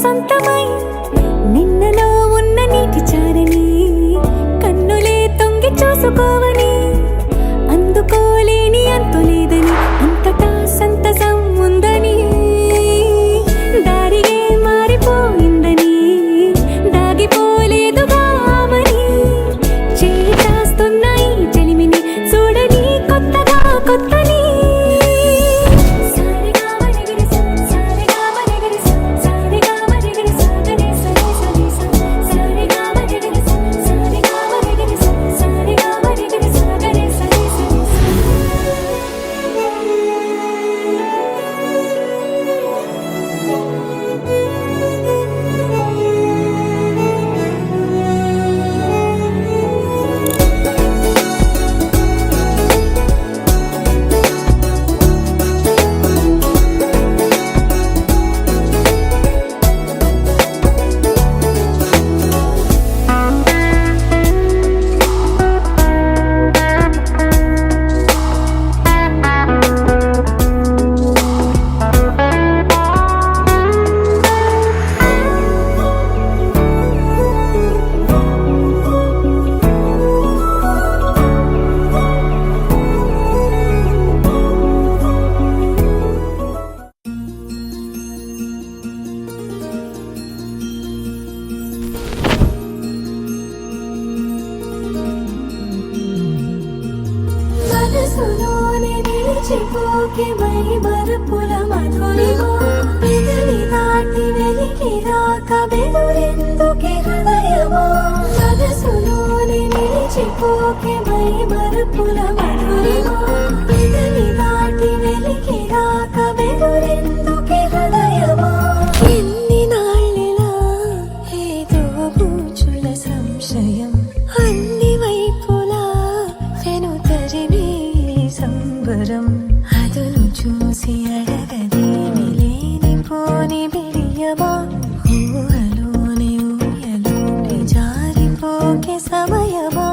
సొంతమై నిన్నలో ఉన్న నీటి చారని కన్నులే తొంగి చూసుకోవని అందుకోలేని అంతులేదని అంతటా సంతసం ఉందని దారిగే మారిపోయిందని దాగిపోలేదుగా ఆమని చేయి చాస్తున్నాయి చెలిమిని చూడని కొత్తగా కొత్తని చిపోకే మై మరపుల మధురిమో పెదవి దాటి వెలికి రాక బెదురెందుకే హృదయమో మనసులోనే నిలిచిపోకే మై మరపుల మధురిమో పెదవి దాటి వెలికి రాక బెదురెందుకే హృదయమో ఎన్ని నాళ్ళిలా ఏదో బూచుల సంశయం అన్ని వైపులా వెను తరిమి సంబరం అదును చూసి అడగదేమి లేనిపోని బిడియమా ఊహలోని ఊయలోని జారిపోకే సమయమా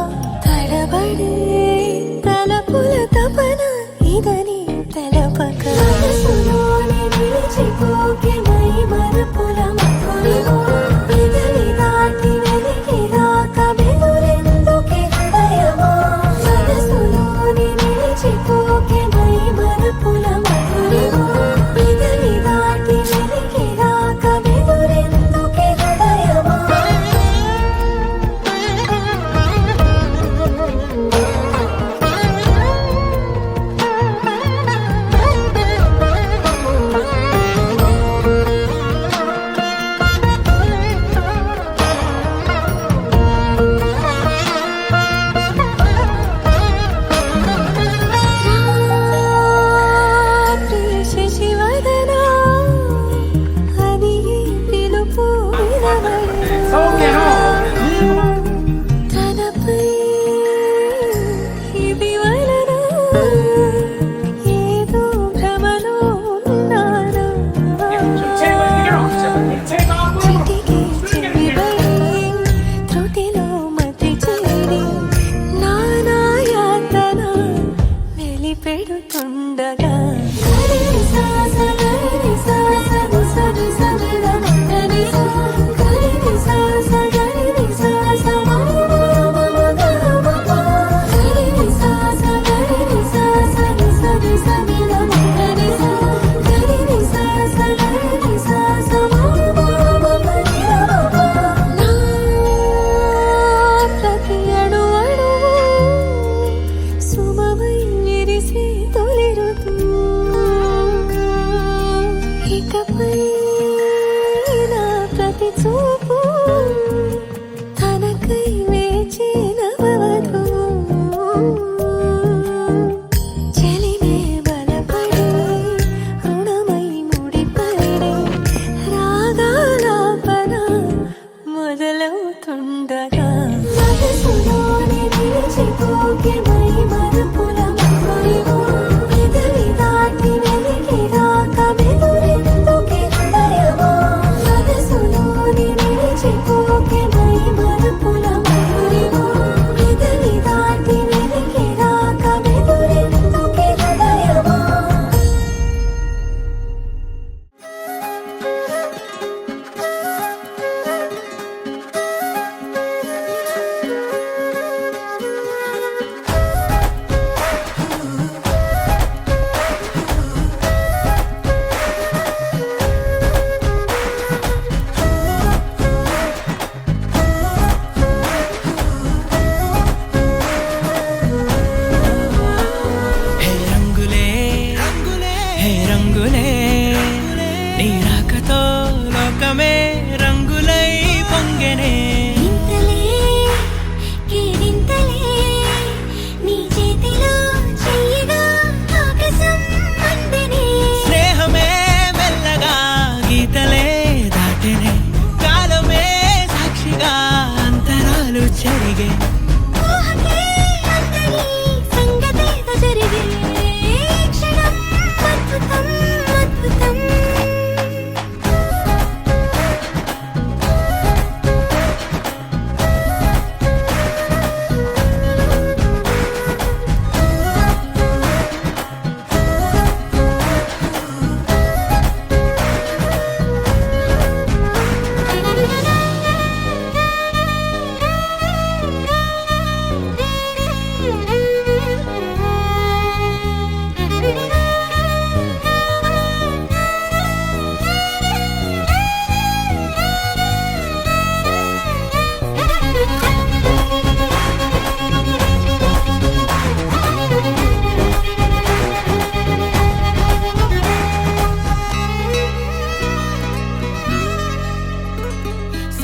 తడబడే తలపుల తపన ఇదని తెలపక మనసులోని నిలిచిపోకే మై మరపుల మధురిమో పెదవి దాటి వెలికి రాక బెదురెందుకే హృదయమో మనసులోని నిలిచిపోకే మై మరపుల మధురిమో పెదవి దాటి వెలికి రాక బెదురెందుకే హృదయమో పెడుతుండగా ఇకపై నా ప్రతి చూపు తనకై వేచి నవ్వదు చెలిమే బలపడి రుణమై ముడిపడి రాగాలాపన మొదలవుతుండగా మనసులోని నిలిచిపోకే మై మరపుల మధురిమో పెదవి దాటి వెలికి రాక బెదురెందుకే హృదయమో మనసులోని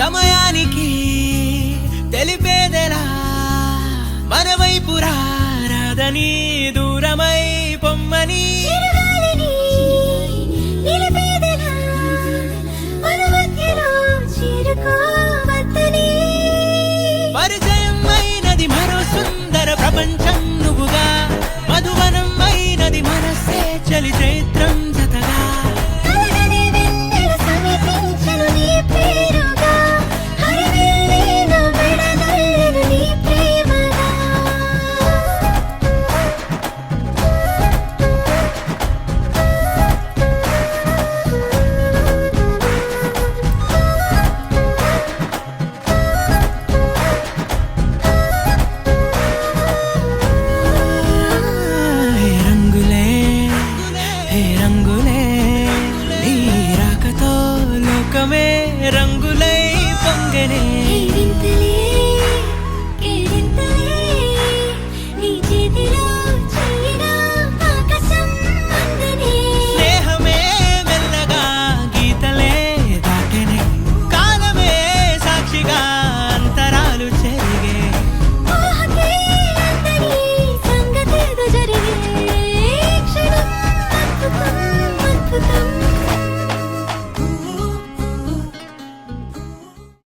సమయానికి తెలిపేదెలా మన వైపు రాదని దూరమై పొమ్మని చిరుగాలిని నిలిపేదెలా మన మధ్యలో చేరుకోవద్దని పరిచయం అయినది మరో సుందర ప్రపంచం నువ్వుగా మధువనం అయినది మనసే చలి చైత్రం జతగా కలగని వెన్నెల సమీపించను నీ పేరుగా హరివిల్లేను వెడనెల్లెను నీ ప్రేమగా హే రంగులే హే రంగులే నీ రాకతో లోకమే రంగులై పొంగనే ఈ వింతలే